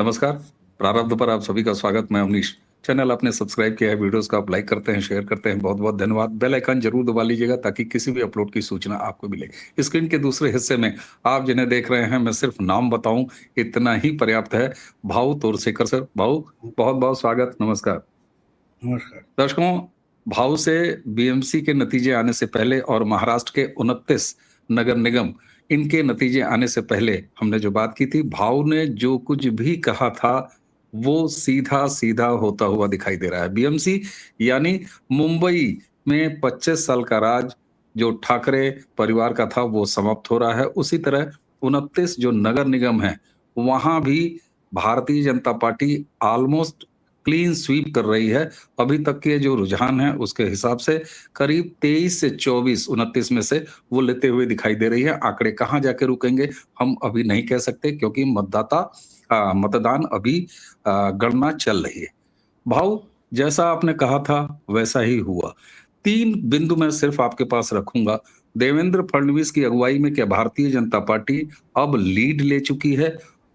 नमस्कार। प्रारब्ध पर आप सभी का स्वागत। मैं अवनीश। चैनल आपने सब्सक्राइब किया है, वीडियोस को आप लाइक करते हैं, शेयर करते हैं, बहुत बहुत धन्यवाद। बेल आइकन जरूर दबा लीजिएगा ताकि किसी भी अपलोड की सूचना आपको मिले। स्क्रीन के दूसरे हिस्से में आप जिन्हें देख रहे हैं, मैं सिर्फ नाम बताऊं इतना ही पर्याप्त है। भाऊ तोरसेकर सर, भाऊ बहुत बहुत स्वागत, नमस्कार। नमस्कार दर्शकों, भाव से बीएमसी के नतीजे आने से पहले और महाराष्ट्र के 29 नगर निगम इनके नतीजे आने से पहले हमने जो बात की थी, भाव ने जो कुछ भी कहा था वो सीधा सीधा होता हुआ दिखाई दे रहा है। बीएमसी यानी मुंबई में 25 साल का राज जो ठाकरे परिवार का था वो समाप्त हो रहा है। उसी तरह 29 जो नगर निगम है वहां भी Bharatiya Janata party almost clean sweep कर रही है। अभी तक के जो रुझान है उसके हिसाब से करीब 23 से 24 29 में से वो लेते हुए दिखाई दे रही है। आंकड़े कहां जाके रुकेंगे हम अभी नहीं कह सकते क्योंकि मतदान अभी गणना चल रही है। भाव जैसा आपने कहा था वैसा ही हुआ। 3 बिंदु मैं सिर्फ आपके पास रखूंगा। देवेंद्र फडणवीस की अगुवाई में क्या भारतीय जनता पार्टी अब लीड ले चुकी है?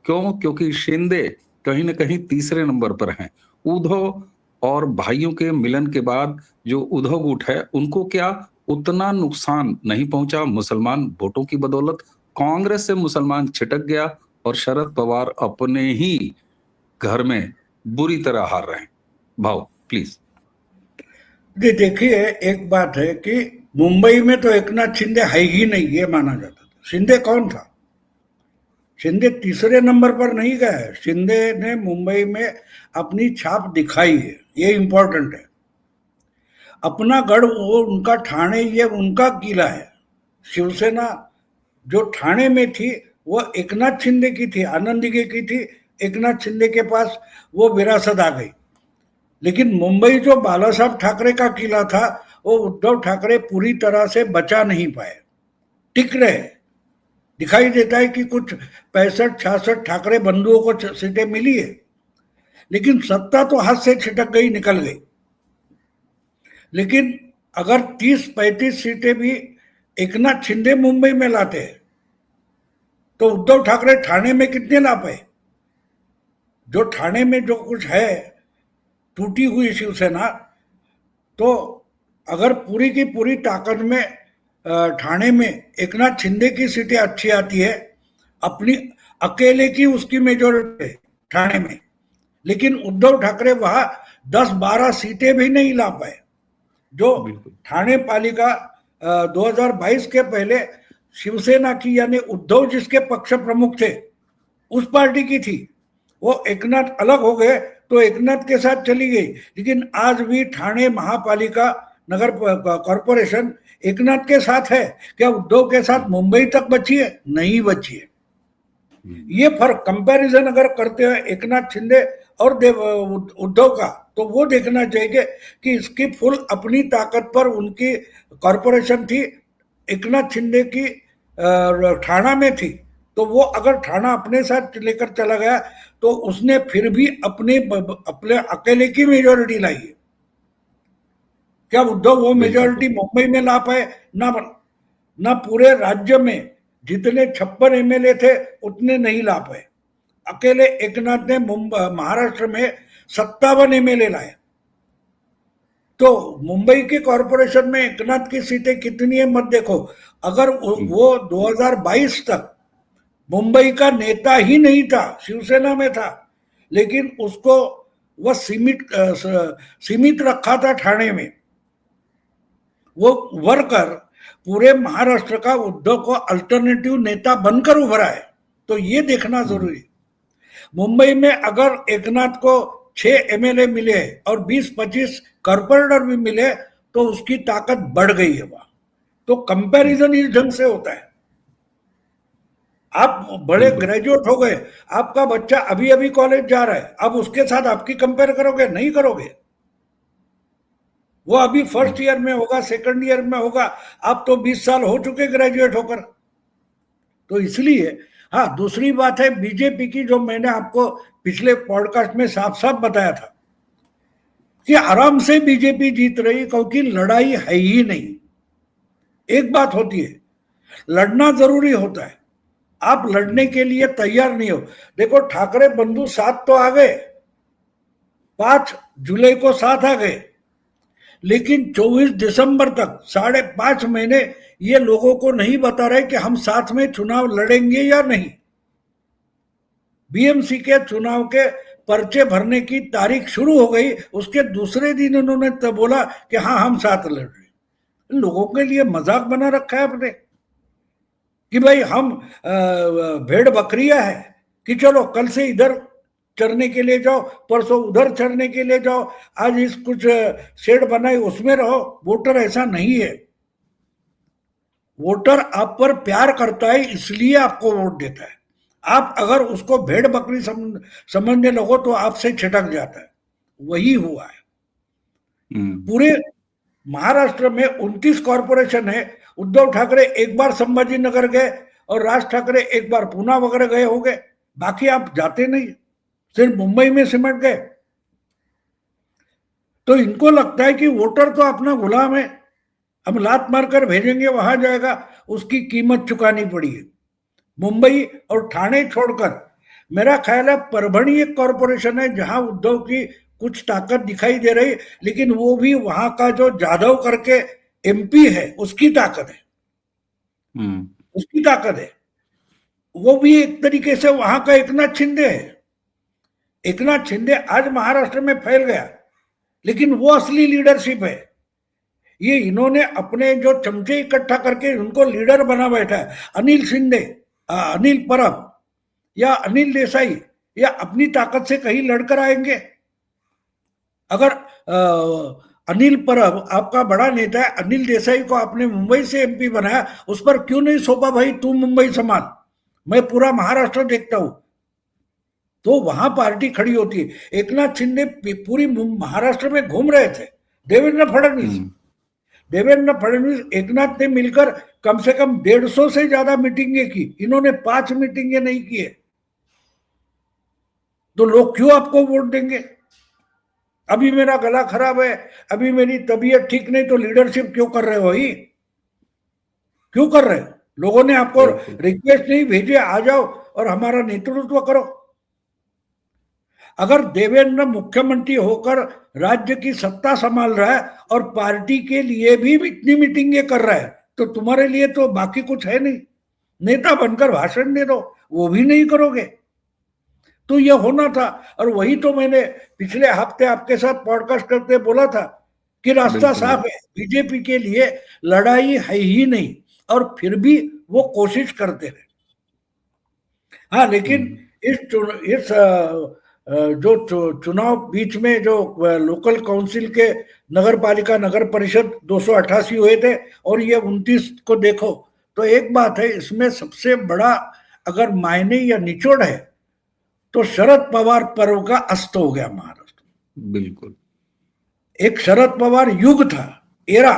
क्यों? क्योंकि शिंदे कहीं ना कहीं तीसरे नंबर पर हैं। उद्धव और भाइयों के मिलन के बाद जो उद्धव गुट है उनको क्या उतना नुकसान नहीं पहुंचा मुसलमान वोटों की बदौलत? कांग्रेस से मुसलमान छिटक गया और शरद पवार अपने ही घर में बुरी तरह हार रहे हैं। भाव प्लीज। जी देखिए, एक बात है कि मुंबई में तो एकनाथ शिंदे है ही नहीं, ये माना जाता था। शिंदे कौन था? शिंदे तीसरे नंबर पर नहीं गया है। शिंदे ने मुंबई में अपनी छाप दिखाई है, ये इंपॉर्टेंट है। अपना गढ़ वो उनका ठाणे, ये उनका किला है। शिवसेना जो ठाणे में थी वो एकनाथ शिंदे की थी, आनंद दिघे की थी। एकनाथ शिंदे के पास वो विरासत आ गई। लेकिन मुंबई जो बाला साहब ठाकरे का किला था वो उद्धव ठाकरे पूरी तरह से बचा नहीं पाए, टिक रहे। दिखाई देता है कि कुछ 65-66 ठाकरे बंधुओं को सीटें मिली है, लेकिन सत्ता तो हाथ से छिटक गई, निकल गई। लेकिन अगर 30-35 सीटें भी एकनाथ शिंदे मुंबई में लाते हैं तो उद्धव ठाकरे ठाणे में कितने ला पाए? जो ठाणे में जो कुछ है, टूटी हुई शिवसेना, तो अगर पूरी की पूरी ताकत में ठाणे में एकनाथ शिंदे की सीटें अच्छी आती है, अपनी अकेले की उसकी मेजोरिटी है ठाणे में, लेकिन उद्धव ठाकरे वहां 10-12 सीटें भी नहीं ला पाए। जो ठाणे पालिका 2022 के पहले शिवसेना की, यानी उद्धव जिसके पक्ष प्रमुख थे, उस पार्टी की थी। वो एकनाथ अलग हो गए तो एकनाथ के साथ चली गई। लेकिन आज भी ठाणे महापालिका नगर कॉरपोरेशन एकनाथ के साथ है। क्या उद्धव के साथ मुंबई तक बची है? नहीं बची है। ये फर्क कंपैरिजन अगर करते हैं एकनाथ शिंदे और उद्धव का, तो वो देखना चाहिए कि इसकी फुल अपनी ताकत पर उनकी कॉरपोरेशन थी। एकनाथ शिंदे की ठाणा में थी, तो वो अगर ठाणा अपने साथ लेकर चला गया तो उसने फिर भी अपने अकेले की मेजोरिटी लाई है। क्या उद्धव वो मेजोरिटी मुंबई में ला पाए? ना पूरे राज्य में जितने 56 एमएलए थे उतने नहीं ला पाए। अकेले एकनाथ ने महाराष्ट्र में 57 एमएलए लाए। तो मुंबई के कॉरपोरेशन में एकनाथ की सीटें कितनी है मत देखो। अगर वो 2022 तक मुंबई का नेता ही नहीं था, शिवसेना में था, लेकिन उसको वह सीमित रखा था ठाणे में, वो वर्कर पूरे महाराष्ट्र का उद्धव को अल्टरनेटिव नेता बनकर उभरा है। तो ये देखना जरूरी है। मुंबई में अगर एकनाथ को 6 एमएलए मिले और 20-25 कॉर्पोरेटर भी मिले तो उसकी ताकत बढ़ गई है वहां। तो कंपैरिजन इस ढंग से होता है। आप बड़े ग्रेजुएट हो गए, आपका बच्चा अभी अभी कॉलेज जा रहा है, अब उसके साथ आपकी कंपेयर करोगे? नहीं करोगे। वो अभी फर्स्ट ईयर में होगा, सेकंड ईयर में होगा, आप तो 20 साल हो चुके ग्रेजुएट होकर। तो इसलिए हाँ, दूसरी बात है बीजेपी की, जो मैंने आपको पिछले पॉडकास्ट में साफ साफ बताया था कि आराम से बीजेपी जीत रही, क्योंकि लड़ाई है ही नहीं। एक बात होती है, लड़ना जरूरी होता है। आप लड़ने के लिए तैयार नहीं हो। देखो ठाकरे बंधु साथ तो आ गए, 5 जुलाई को साथ आ गए, लेकिन 24 दिसंबर तक 5.5 महीने ये लोगों को नहीं बता रहे कि हम साथ में चुनाव लड़ेंगे या नहीं। बीएमसी के चुनाव के पर्चे भरने की तारीख शुरू हो गई, उसके दूसरे दिन उन्होंने तो बोला कि हाँ हम साथ लड़ रहे। लोगों के लिए मजाक बना रखा है आपने कि भाई हम भेड़ बकरियां है कि चलो कल से इधर चरने के लिए जाओ, परसों उधर चरने के लिए जाओ, आज इस कुछ शेड बनाई उसमें रहो। वोटर ऐसा नहीं है। वोटर आप पर प्यार करता है इसलिए आपको वोट देता है। आप अगर उसको भेड़ बकरी समझने लगो तो आपसे छिटक जाता है। वही हुआ है। पूरे महाराष्ट्र में 29 कॉरपोरेशन है। उद्धव ठाकरे एक बार संभाजीनगर गए और राज ठाकरे एक बार पूना वगैरह गए होंगे, बाकी आप जाते नहीं, सिर्फ मुंबई में सिमट गए। तो इनको लगता है कि वोटर तो अपना गुलाम है, हम लात मारकर भेजेंगे वहां जाएगा, उसकी कीमत चुकानी पड़ी है। मुंबई और ठाणे छोड़कर मेरा ख्याल है परभणी एक कॉरपोरेशन है जहां उद्धव की कुछ ताकत दिखाई दे रही, लेकिन वो भी वहां का जो जाधव करके एमपी है उसकी ताकत है, उसकी ताकत है। वो भी एक तरीके से वहां का एकनाथ शिंदे है। एकनाथ शिंदे आज महाराष्ट्र में फैल गया, लेकिन वो असली लीडरशिप है। ये इन्होंने अपने जो चमचे इकट्ठा करके उनको लीडर बना बैठा है। अनिल शिंदे, अनिल परब या अनिल देसाई या अपनी ताकत से कहीं लड़कर आएंगे? अगर अनिल परब आपका बड़ा नेता है, अनिल देसाई को आपने मुंबई से एमपी बनाया, उस पर क्यों नहीं सौंपा भाई तू मुंबई संभाल, मैं पूरा महाराष्ट्र देखता हूं? तो वहां पार्टी खड़ी होती है। एकनाथ शिंदे पूरी महाराष्ट्र में घूम रहे थे। देवेंद्र फडणवीस एकनाथ ने मिलकर कम से कम 150 से ज्यादा मीटिंगें की, इन्होंने 5 मीटिंगें नहीं की है। तो लोग क्यों आपको वोट देंगे? अभी मेरा गला खराब है, अभी मेरी तबीयत ठीक नहीं, तो लीडरशिप क्यों कर रहे हो? ही क्यों कर रहे हो? लोगों ने आपको रिक्वेस्ट नहीं भेजे आ जाओ और हमारा नेतृत्व करो। अगर देवेंद्र मुख्यमंत्री होकर राज्य की सत्ता संभाल रहा है और पार्टी के लिए भी इतनी मीटिंगें कर रहा है, तो तुम्हारे लिए तो बाकी कुछ है नहीं। नेता बनकर भाषण दे दो, वो भी नहीं करोगे। तो यह होना था, और वही तो मैंने पिछले हफ्ते आपके साथ पॉडकास्ट करते बोला था कि रास्ता साफ है, बीजेपी के लिए लड़ाई है ही नहीं, और फिर भी वो कोशिश करते रहे। हाँ, लेकिन इस जो चुनाव बीच में जो लोकल काउंसिल के नगर पालिका नगर परिषद 288 हुए थे और ये 29 को देखो, तो एक बात है इसमें सबसे बड़ा अगर मायने या निचोड़ है तो शरद पवार पर्व का अस्त हो गया महाराष्ट्र। बिल्कुल, एक शरद पवार युग था, एरा।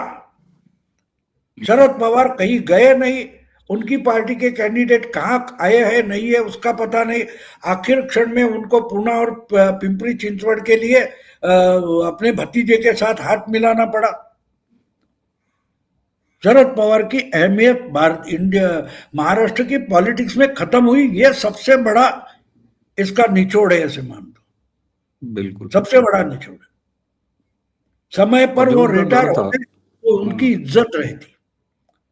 शरद पवार कहीं गए नहीं, उनकी पार्टी के कैंडिडेट कहाँ आए हैं नहीं है उसका पता नहीं। आखिर क्षण में उनको पूना और पिंपरी चिंचवड़ के लिए अपने भतीजे के साथ हाथ मिलाना पड़ा। शरद पवार की अहमियत महाराष्ट्र की पॉलिटिक्स में खत्म हुई, ये सबसे बड़ा इसका निचोड़ है, ऐसे मान दो। बिल्कुल सबसे बड़ा निचोड़। समय पर वो रिटायर होते तो उनकी इज्जत रहती।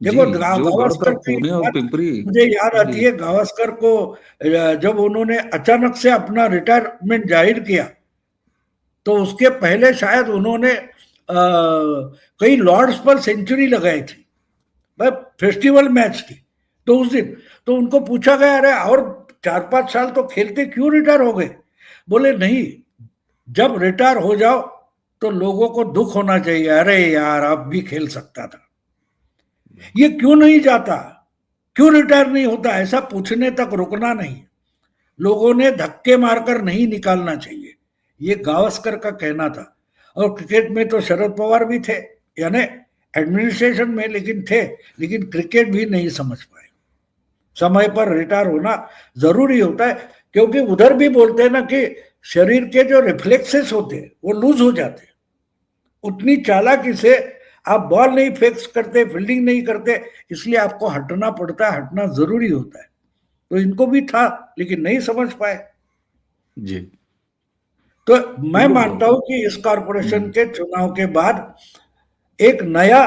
देखो गावस्कर पुणे और पिंपरी, मुझे याद आती है गावस्कर को जब उन्होंने अचानक से अपना रिटायरमेंट जाहिर किया, तो उसके पहले शायद उन्होंने कई लॉर्ड्स पर सेंचुरी लगाई थी, फेस्टिवल मैच थी। तो उस दिन तो उनको पूछा गया, अरे और 4-5 साल तो खेलते क्यों रिटायर हो गए? बोले नहीं, जब रिटायर हो जाओ तो लोगों को दुख होना चाहिए, अरे यार अब भी खेल सकता था। ये क्यों नहीं जाता, क्यों रिटायर नहीं होता, ऐसा पूछने तक रुकना नहीं। लोगों ने धक्के मारकर नहीं निकालना चाहिए, ये गावस्कर का कहना था। और क्रिकेट में तो शरद पवार भी थे, यानी एडमिनिस्ट्रेशन में लेकिन थे, लेकिन क्रिकेट भी नहीं समझ पाए। समय पर रिटायर होना जरूरी होता है, क्योंकि उधर भी बोलते हैं ना कि शरीर के जो रिफ्लेक्सेस होते हैं वो लूज हो जाते हैं। उतनी चालाकी से आप बॉल नहीं फेंक करते, फील्डिंग नहीं करते, इसलिए आपको हटना पड़ता है, हटना जरूरी होता है। तो इनको भी था, लेकिन नहीं समझ पाए। जी। तो मैं बिल्कुल मानता बाबू। हूं कि इस कॉरपोरेशन के चुनाव के बाद एक नया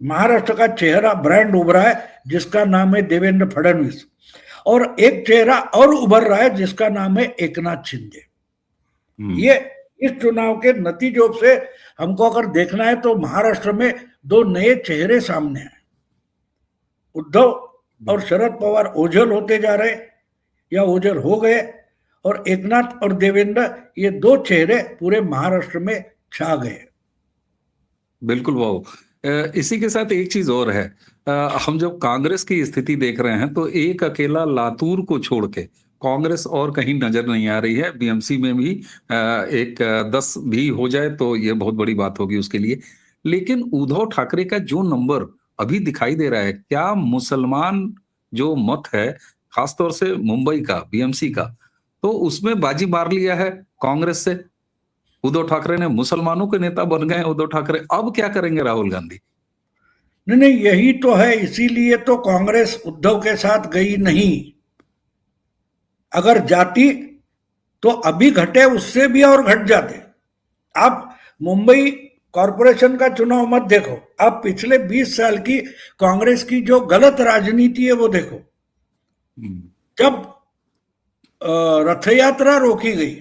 महाराष्ट्र का चेहरा, ब्रांड उभरा है, जिसका नाम है देवेंद्र फडणवीस। और एक चेहरा और उभर रहा है जिसका नाम है एकनाथ शिंदे। ये इस चुनाव के नतीजों से हमको अगर देखना है तो महाराष्ट्र में दो नए चेहरे सामने हैं। उद्धव और शरद पवार ओझल होते जा रहे या ओझल हो गए, और एकनाथ और देवेंद्र, ये दो चेहरे पूरे महाराष्ट्र में छा गए। बिल्कुल बाबू। इसी के साथ एक चीज और है। हम जब कांग्रेस की स्थिति देख रहे हैं तो एक अकेला लातूर को छोड़ के कांग्रेस और कहीं नजर नहीं आ रही है। बीएमसी में भी एक 10 भी हो जाए तो ये बहुत बड़ी बात होगी उसके लिए। लेकिन उद्धव ठाकरे का जो नंबर अभी दिखाई दे रहा है, क्या मुसलमान जो मत है, खासतौर से मुंबई का बीएमसी का, तो उसमें बाजी मार लिया है कांग्रेस से। उद्धव ठाकरे ने मुसलमानों के नेता बन गए उद्धव ठाकरे। अब क्या करेंगे राहुल गांधी? नहीं नहीं, यही तो है, इसीलिए तो कांग्रेस उद्धव के साथ गई नहीं। अगर जाती तो अभी घटे उससे भी और घट जाते। आप मुंबई कॉरपोरेशन का चुनाव मत देखो, आप पिछले 20 साल की कांग्रेस की जो गलत राजनीति है वो देखो। जब रथ यात्रा रोकी गई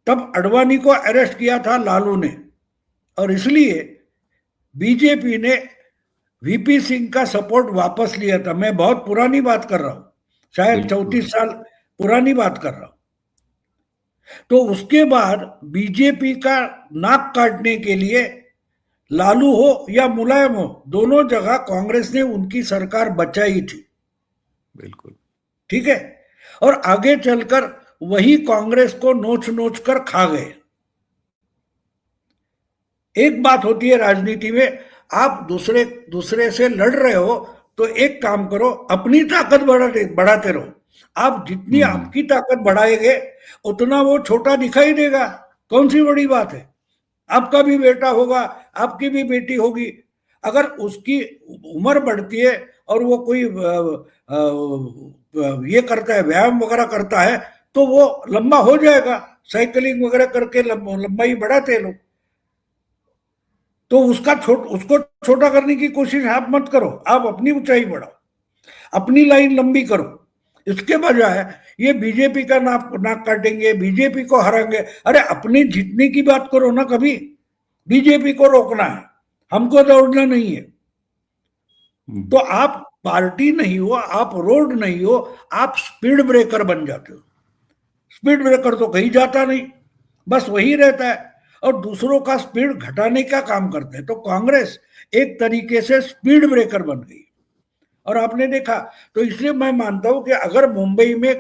तब अडवाणी को अरेस्ट किया था लालू ने, और इसलिए बीजेपी ने वीपी सिंह का सपोर्ट वापस लिया था। मैं बहुत पुरानी बात कर रहा हूं, शायद 34 साल पुरानी बात कर रहा हूं। तो उसके बाद बीजेपी का नाक काटने के लिए लालू हो या मुलायम हो, दोनों जगह कांग्रेस ने उनकी सरकार बचाई थी। बिल्कुल। ठीक है, और आगे चलकर वही कांग्रेस को नोच नोच कर खा गए। एक बात होती है राजनीति में, आप दूसरे दूसरे से लड़ रहे हो तो एक काम करो, अपनी ताकत बढ़ाते रहो। आप जितनी आपकी ताकत बढ़ाएंगे उतना वो छोटा दिखाई देगा। कौन सी बड़ी बात है? आपका भी बेटा होगा, आपकी भी बेटी होगी, अगर उसकी उम्र बढ़ती है और वो कोई ये करता है, व्यायाम वगैरह करता है, तो वो लंबा हो जाएगा। साइकिलिंग वगैरह करके लंबाई बढ़ाते लोग। तो उसको छोटा करने की कोशिश आप मत करो, आप अपनी ऊंचाई बढ़ाओ, अपनी लाइन लंबी करो। इसके बजाय ये बीजेपी का नाक काटेंगे, बीजेपी को हराएंगे। अरे अपने जीतने की बात करो ना कभी। बीजेपी को रोकना है, हमको दौड़ना नहीं है। तो आप पार्टी नहीं हो, आप रोड नहीं हो, आप स्पीड ब्रेकर बन जाते हो। स्पीड ब्रेकर तो कहीं जाता नहीं, बस वही रहता है और दूसरों का स्पीड घटाने का काम करते हैं। तो कांग्रेस एक तरीके से स्पीड ब्रेकर बन गई और आपने देखा। तो इसलिए मैं मानता हूं कि अगर मुंबई में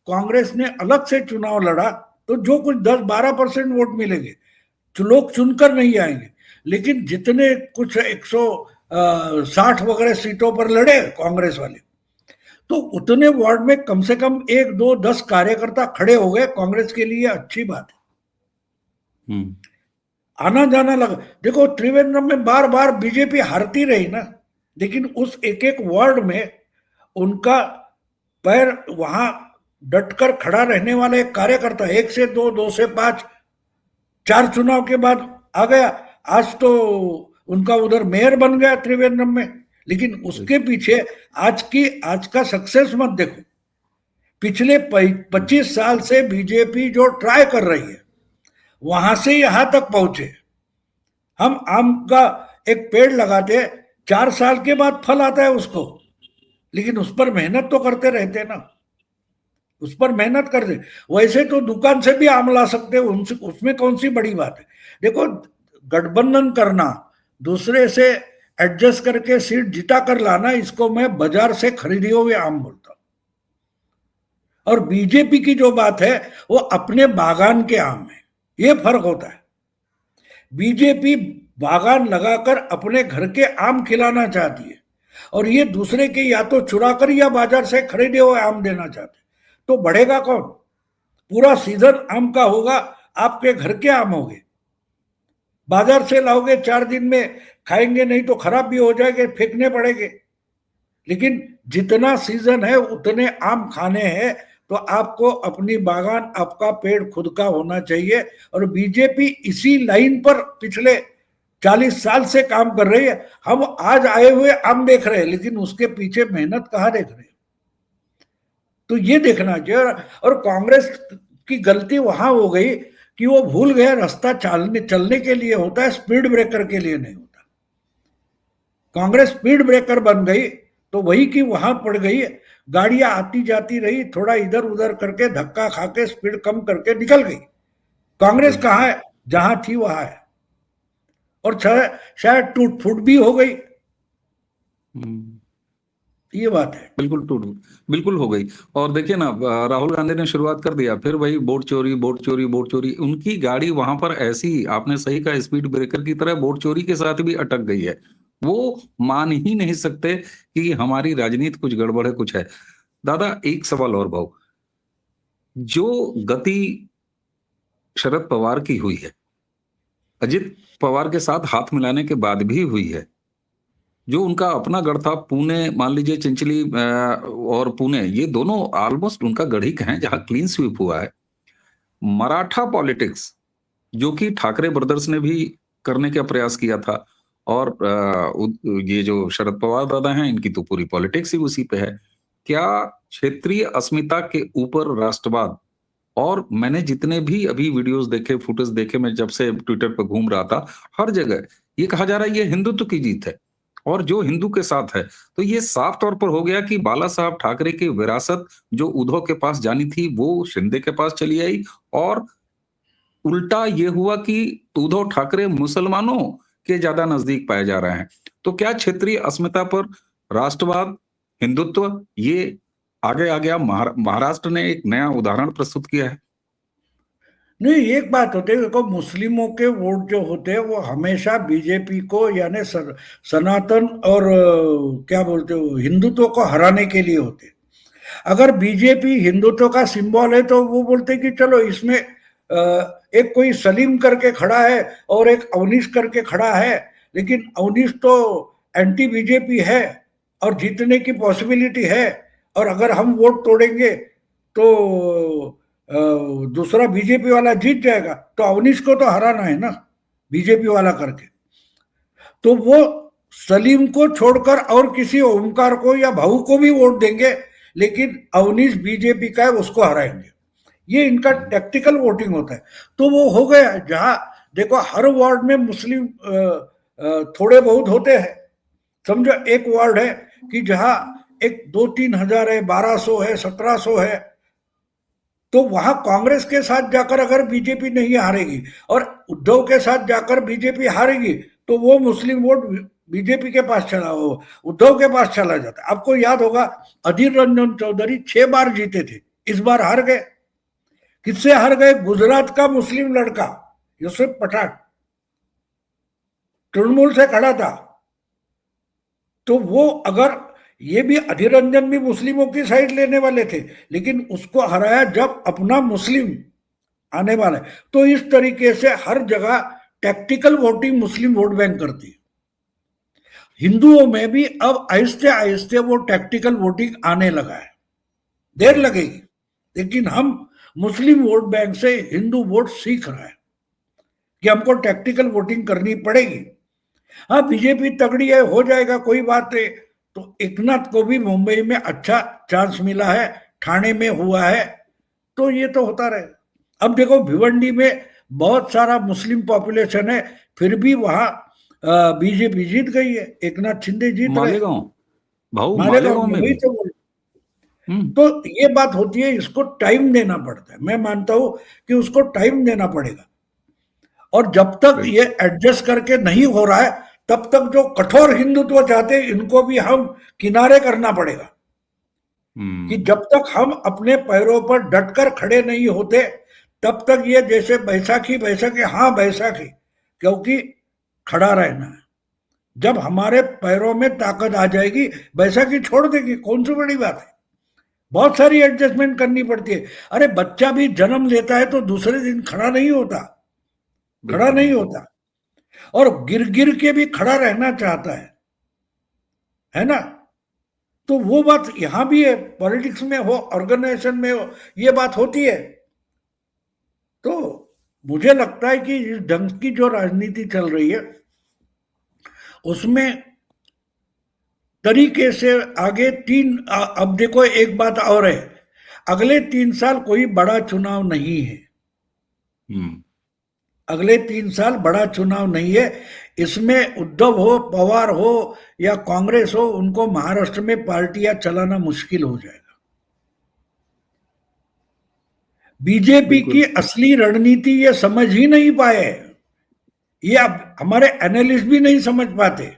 कांग्रेस ने अलग से चुनाव लड़ा तो जो कुछ 10-12% वोट मिलेंगे, लोग चुनकर नहीं आएंगे। लेकिन जितने कुछ 160 वगैरह सीटों पर लड़े कांग्रेस वाले, तो उतने वार्ड में कम से कम 1-2-10 कार्यकर्ता खड़े हो गए। कांग्रेस के लिए अच्छी बात है। आना जाना लगा। देखो त्रिवेंद्रम में बार बार बीजेपी हारती रही ना, लेकिन उस एक एक वार्ड में उनका पैर वहां डटकर खड़ा रहने वाले एक कार्यकर्ता 1 से 2, 2 से 5, 4 चुनाव के बाद आ गया। आज तो उनका उधर मेयर बन गया त्रिवेंद्रम में। लेकिन उसके पीछे आज का सक्सेस मत देखो। पिछले 25 साल से बीजेपी जो ट्राई कर रही है वहां से यहां तक पहुंचे। हम आम का एक पेड़ लगाते, 4 साल के बाद फल आता है उसको, लेकिन उस पर मेहनत तो करते रहते ना, उस पर मेहनत करते। वैसे तो दुकान से भी आम ला सकते हो, उसमें कौन सी बड़ी बात है। देखो गठबंधन करना, दूसरे से एडजस्ट करके सीट जिता कर लाना, इसको मैं बाजार से खरीदे हुए आम बोलता हूं। और बीजेपी की जो बात है वो अपने बागान के आम है, ये फर्क होता है। बीजेपी बागान लगाकर अपने घर के आम खिलाना चाहती है और ये दूसरे के या तो चुराकर या बाजार से खरीदे हुए आम देना चाहते हैं। तो बढ़ेगा कौन? पूरा सीजन आम का होगा, आपके घर के आम होंगे। बाजार से लाओगे 4 दिन में खाएंगे नहीं तो खराब भी हो जाएंगे, फेंकने पड़ेंगे। लेकिन जितना सीजन है उतने आम खाने हैं, तो आपको अपनी बागान, आपका पेड़ खुद का होना चाहिए। और बीजेपी इसी लाइन पर पिछले 40 साल से काम कर रही है। हम आज आए हुए आम देख रहे हैं, लेकिन उसके पीछे मेहनत कहाँ देख रहे हैं? तो ये देखना चाहिए। और कांग्रेस की गलती वहां हो गई कि वो भूल गए रास्ता चलने के लिए होता है, स्पीड ब्रेकर के लिए नहीं होता। कांग्रेस स्पीड ब्रेकर बन गई तो वही की वहां पड़ गई। गाड़ियां आती जाती रही, थोड़ा इधर उधर करके धक्का खा के स्पीड कम करके निकल गई। कांग्रेस कहाँ है? जहां थी वहां है। और शायद टूट फूट भी हो गई, ये बात है। बिल्कुल हो गई। और देखिए ना, राहुल गांधी ने शुरुआत कर दिया, फिर वही वोट चोरी वोट चोरी वोट चोरी। उनकी गाड़ी वहां पर ऐसी, आपने सही कहा, स्पीड ब्रेकर की तरह वोट चोरी के साथ भी अटक गई है। वो मान ही नहीं सकते कि हमारी राजनीति कुछ गड़बड़ है, कुछ है। दादा, एक सवाल और भाऊ, जो गति शरद पवार की हुई है, अजित पवार के साथ हाथ मिलाने के बाद भी हुई है, जो उनका अपना गढ़ था पुणे, मान लीजिए चिंचली और पुणे, ये दोनों ऑलमोस्ट उनका गढ़ ही हैं जहां क्लीन स्वीप हुआ है। मराठा पॉलिटिक्स, जो कि ठाकरे ब्रदर्स ने भी करने का प्रयास किया था, और ये जो शरद पवार दादा हैं, इनकी तो पूरी पॉलिटिक्स ही उसी पे है। क्या क्षेत्रीय अस्मिता के ऊपर राष्ट्रवाद, और मैंने जितने भी अभी वीडियोस देखे, फुटेज देखे, मैं जब से ट्विटर पर घूम रहा था, हर जगह ये कहा जा रहा है ये हिंदुत्व की जीत है और जो हिंदू के साथ है। तो ये साफ तौर पर हो गया कि बाला साहब ठाकरे की विरासत जो उद्धव के पास जानी थी वो शिंदे के पास चली आई, और उल्टा ये हुआ कि उद्धव ठाकरे मुसलमानों के ज्यादा नजदीक पाए जा रहे हैं। तो क्या क्षेत्रीय अस्मिता पर राष्ट्रवाद, हिंदुत्व, ये आगे आ गया? महाराष्ट्र ने एक नया उदाहरण प्रस्तुत किया है। नहीं, एक बात होती है, देखो, मुस्लिमों के वोट जो होते हैं वो हमेशा बीजेपी को, यानी सनातन और क्या बोलते हो, हिंदुत्व को हराने के लिए होते हैं। अगर बीजेपी हिंदुत्व का सिंबल है तो वो बोलते हैं कि चलो इसमें एक कोई सलीम करके खड़ा है और एक अवनीश करके खड़ा है, लेकिन अवनीश तो एंटी बीजेपी है और जीतने की पॉसिबिलिटी है, और अगर हम वोट तोड़ेंगे तो दूसरा बीजेपी वाला जीत जाएगा, तो अवनीश को तो हराना है ना बीजेपी वाला करके। तो वो सलीम को छोड़कर और किसी ओमकार को या भाऊ को भी वोट देंगे, लेकिन अवनीश बीजेपी का है, उसको हराएंगे। ये इनका टैक्टिकल वोटिंग होता है। तो वो हो गया, जहां देखो हर वार्ड में मुस्लिम थोड़े बहुत होते हैं। समझो एक वार्ड है कि जहां एक 2-3 हजार है, 1200 है, 1700 है, तो वहां कांग्रेस के साथ जाकर अगर बीजेपी नहीं हारेगी और उद्धव के साथ जाकर बीजेपी हारेगी, तो वो मुस्लिम वोट बीजेपी के पास चला, हो उद्धव के पास चला जाता है। आपको याद होगा, अधीर रंजन चौधरी 6 बार जीते थे, इस बार हार गए। किससे हार गए? गुजरात का मुस्लिम लड़का यूसुफ पठान, तृणमूल से खड़ा था। तो वो, अगर ये भी अधीर रंजन भी मुस्लिमों की साइड लेने वाले थे, लेकिन उसको हराया जब अपना मुस्लिम आने वाला है। तो इस तरीके से हर जगह टैक्टिकल वोटिंग मुस्लिम वोट बैंक करती है। हिंदुओं में भी अब आहिस्ते आहिस्ते वो टैक्टिकल वोटिंग आने लगा है। देर लगेगी, लेकिन हम मुस्लिम वोट बैंक से हिंदू वोट सीख रहा है कि हमको टैक्टिकल वोटिंग करनी पड़ेगी। हाँ, बीजेपी तगड़ी है, हो जाएगा, कोई बात नहीं। तो एकनाथ को भी मुंबई में अच्छा चांस मिला है, ठाणे में हुआ है, तो ये तो होता रहेगा। अब देखो, भिवंडी में बहुत सारा मुस्लिम पॉपुलेशन है, फिर भी वहां बीजेपी जीत गई है, एकनाथ शिंदे जीत रहे। मालेगांव, भाऊ मालेगांव मालेगांव में में वही भी। तो बोल। तो ये बात होती है, इसको टाइम देना पड़ता है। मैं मानता हूं कि उसको टाइम देना पड़ेगा, और जब तक ये एडजस्ट करके नहीं हो रहा है, तब तक जो कठोर हिंदुत्व चाहते हैं, इनको भी हम किनारे करना पड़ेगा। कि जब तक हम अपने पैरों पर डटकर खड़े नहीं होते, तब तक ये जैसे बैसाखी बैसाखी, हाँ बैसाखी, क्योंकि खड़ा रहना है। जब हमारे पैरों में ताकत आ जाएगी, बैसाखी छोड़ देगी, कौन सी बड़ी बात है। बहुत सारी एडजस्टमेंट करनी पड़ती है। अरे बच्चा भी जन्म लेता है तो दूसरे दिन खड़ा नहीं होता, खड़ा नहीं होता, और गिर गिर के भी खड़ा रहना चाहता है ना। तो वो बात यहां भी है, पॉलिटिक्स में हो, ऑर्गेनाइजेशन में हो, ये बात होती है। तो मुझे लगता है कि इस ढंग की जो राजनीति चल रही है उसमें तरीके से आगे अब देखो एक बात और है, अगले 3 साल कोई बड़ा चुनाव नहीं है। अगले 3 साल बड़ा चुनाव नहीं है। इसमें उद्धव हो, पवार हो या कांग्रेस हो, उनको महाराष्ट्र में पार्टियां चलाना मुश्किल हो जाएगा। बीजेपी की असली रणनीति ये समझ ही नहीं पाए, ये अब हमारे एनालिस्ट भी नहीं समझ पाते।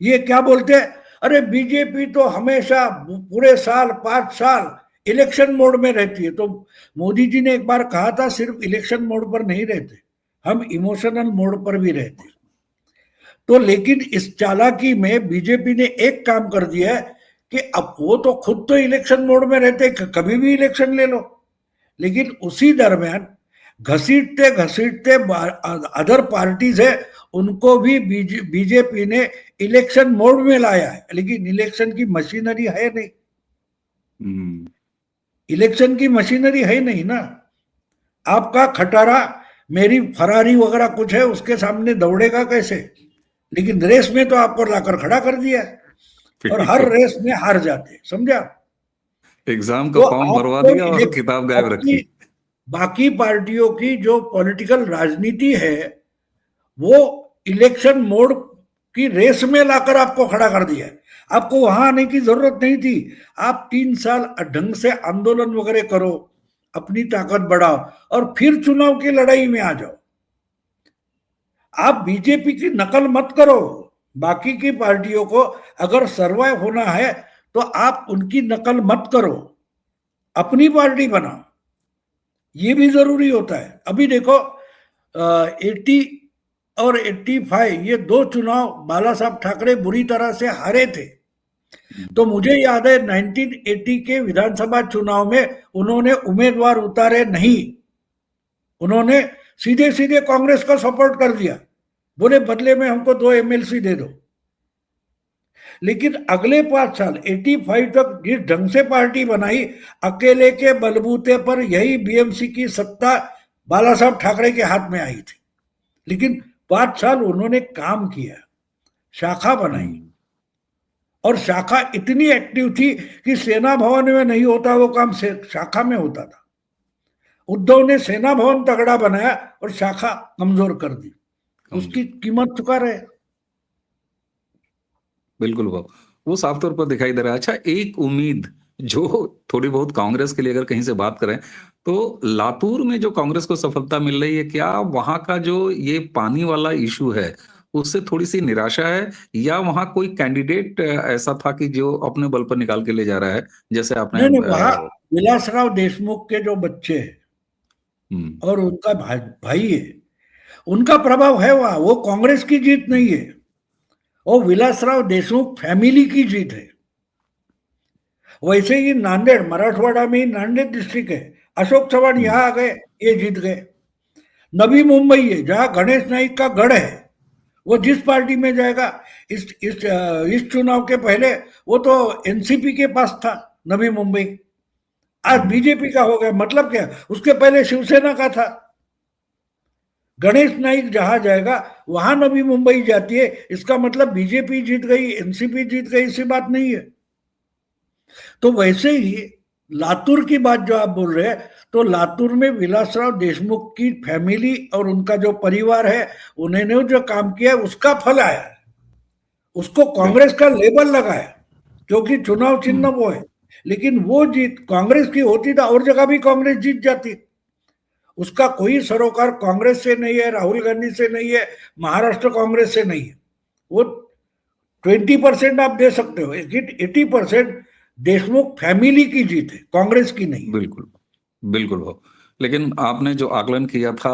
ये क्या बोलते हैं, अरे बीजेपी तो हमेशा पूरे साल 5 साल इलेक्शन मोड में रहती है। तो मोदी जी ने एक बार कहा था सिर्फ इलेक्शन मोड पर नहीं रहते, हम इमोशनल मोड पर भी रहते। तो लेकिन इस चालाकी में बीजेपी ने एक काम कर दिया है कि अब वो तो खुद तो इलेक्शन मोड में रहते, कभी भी इलेक्शन ले लो, लेकिन उसी दरमियान घसीटते घसीटते अदर पार्टीज है उनको भी बीजेपी ने इलेक्शन मोड में लाया है। लेकिन इलेक्शन की मशीनरी है नहीं, इलेक्शन की मशीनरी है नहीं ना। आपका खटारा, मेरी फरारी वगैरह कुछ है, उसके सामने दौड़ेगा कैसे? लेकिन रेस में तो आपको लाकर खड़ा कर दिया और हर रेस में हार जाते, समझा? एग्जाम का फॉर्म भरवा दिया और किताब गायब रखी। बाकी पार्टियों की जो पॉलिटिकल राजनीति है वो इलेक्शन मोड की रेस में लाकर आपको खड़ा कर दिया है। आपको वहां आने की जरूरत नहीं थी। आप 3 साल ढंग से आंदोलन वगैरह करो, अपनी ताकत बढ़ाओ और फिर चुनाव की लड़ाई में आ जाओ। आप बीजेपी की नकल मत करो। बाकी की पार्टियों को अगर सर्वाइव होना है तो आप उनकी नकल मत करो, अपनी पार्टी बनाओ, ये भी जरूरी होता है। अभी देखो 80 और 85 ये 2 चुनाव बाला साहब ठाकरे बुरी तरह से हारे थे। तो मुझे याद है 1980 के विधानसभा चुनाव में उन्होंने उम्मीदवार उतारे नहीं, उन्होंने सीधे सीधे कांग्रेस का सपोर्ट कर दिया, बोले बदले में हमको 2 एमएलसी दे दो। लेकिन अगले 5 साल 85 तक जिस ढंग से पार्टी बनाई, अकेले के बलबूते पर यही बीएमसी की सत्ता बाला साहब ठाकरे के हाथ में आई थी। लेकिन 5 साल उन्होंने काम किया, शाखा बनाई, और शाखा इतनी एक्टिव थी कि सेना भवन में नहीं होता वो काम शाखा में होता था। उद्धव ने सेना भवन तगड़ा बनाया और शाखा कमजोर कर दी, उसकी कीमत चुका रहे। बिल्कुल वो साफ तौर पर दिखाई दे रहा है। अच्छा, एक उम्मीद जो थोड़ी बहुत कांग्रेस के लिए अगर कहीं से बात करें तो लातूर में जो कांग्रेस को सफलता मिल रही है, क्या वहां का जो ये पानी वाला इशू है उससे थोड़ी सी निराशा है, या वहां कोई कैंडिडेट ऐसा था कि जो अपने बल पर निकाल के ले जा रहा है? जैसे आपने वहां विलासराव देशमुख के जो बच्चे हैं और उनका भाई है, उनका प्रभाव है वहां। वो कांग्रेस की जीत नहीं है, वो विलासराव देशमुख फैमिली की जीत है। वैसे ही नांदेड़, मराठवाड़ा में ही नांदेड़ डिस्ट्रिक्ट है, अशोक चव्हाण यहाँ आ गए, ये जीत गए। नवी मुंबई है जहां गणेश नाइक का गढ़ है, वो जिस पार्टी में जाएगा, इस चुनाव के पहले वो तो एनसीपी के पास था नवी मुंबई, आज बीजेपी का हो गया। मतलब क्या, उसके पहले शिवसेना का था। गणेश नाइक जहां जाएगा वहां नवी मुंबई जाती है, इसका मतलब बीजेपी जीत गई, एनसीपी जीत गई, ऐसी बात नहीं है। तो वैसे ही लातूर की बात जो आप बोल रहे हैं, तो लातूर में विलासराव देशमुख की फैमिली और उनका जो परिवार है, उन्होंने जो काम किया उसका फल आया है। उसको कांग्रेस का लेबल लगाया क्योंकि चुनाव चिन्ह वो है। लेकिन वो जीत कांग्रेस की होती तो और जगह भी कांग्रेस जीत जाती। उसका कोई सरोकार कांग्रेस से नहीं है, राहुल गांधी से नहीं है, महाराष्ट्र कांग्रेस से नहीं है। वो 20% आप दे सकते हो, 80% देशमुख फैमिली की जीत है, कांग्रेस की नहीं। बिल्कुल बिल्कुल हो। लेकिन आपने जो आकलन किया था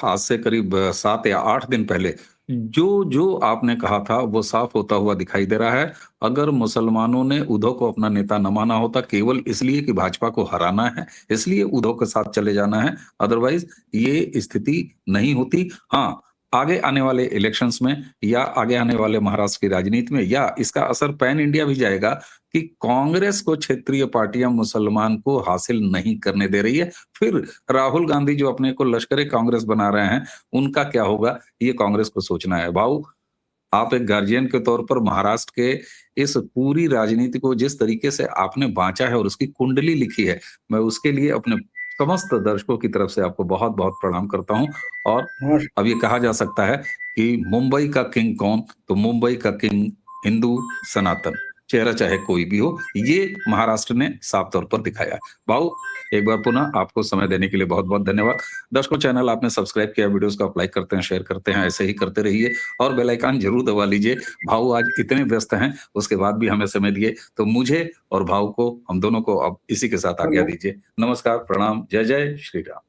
आज से करीब 7 या 8 दिन पहले, जो आपने कहा था वो साफ होता हुआ दिखाई दे रहा है। अगर मुसलमानों ने उद्धव को अपना नेता न माना होता केवल इसलिए कि भाजपा को हराना है, इसलिए उद्धव के साथ चले जाना है, अदरवाइज ये स्थिति नहीं होती। हाँ, आगे आने वाले इलेक्शंस में या आगे आने वाले महाराष्ट्र की राजनीति में, या इसका असर पैन इंडिया भी जाएगा कि कांग्रेस को क्षेत्रीय पार्टियां मुसलमान को हासिल नहीं करने दे रही है। फिर राहुल गांधी जो अपने को लश्कर कांग्रेस बना रहे हैं, उनका क्या होगा, ये कांग्रेस को सोचना है। भाऊ, आप एक गार्जियन के तौर पर महाराष्ट्र के इस पूरी राजनीति को जिस तरीके से आपने बांचा है और उसकी कुंडली लिखी है, मैं उसके लिए अपने समस्त दर्शकों की तरफ से आपको बहुत-बहुत प्रणाम करता हूं। और नमस्कार। अब ये कहा जा सकता है कि मुंबई का किंग कौन, तो मुंबई का किंग हिंदू सनातन, चेहरा चाहे कोई भी हो, ये महाराष्ट्र ने साफ तौर पर दिखाया है। भाऊ, एक बार पुनः आपको समय देने के लिए बहुत-बहुत धन्यवाद। दर्शकों, चैनल आपने सब्सक्राइब किया, वीडियोस को आप लाइक करते हैं, शेयर करते हैं, ऐसे ही करते रहिए और बेल आइकन जरूर दबा लीजिए। भाऊ आज इतने व्यस्त हैं, उसके बाद भी हमें समय दिए, तो मुझे और भाऊ को, हम दोनों को अब इसी के साथ आज्ञा दीजिए। नमस्कार, प्रणाम, जय जय श्री राम।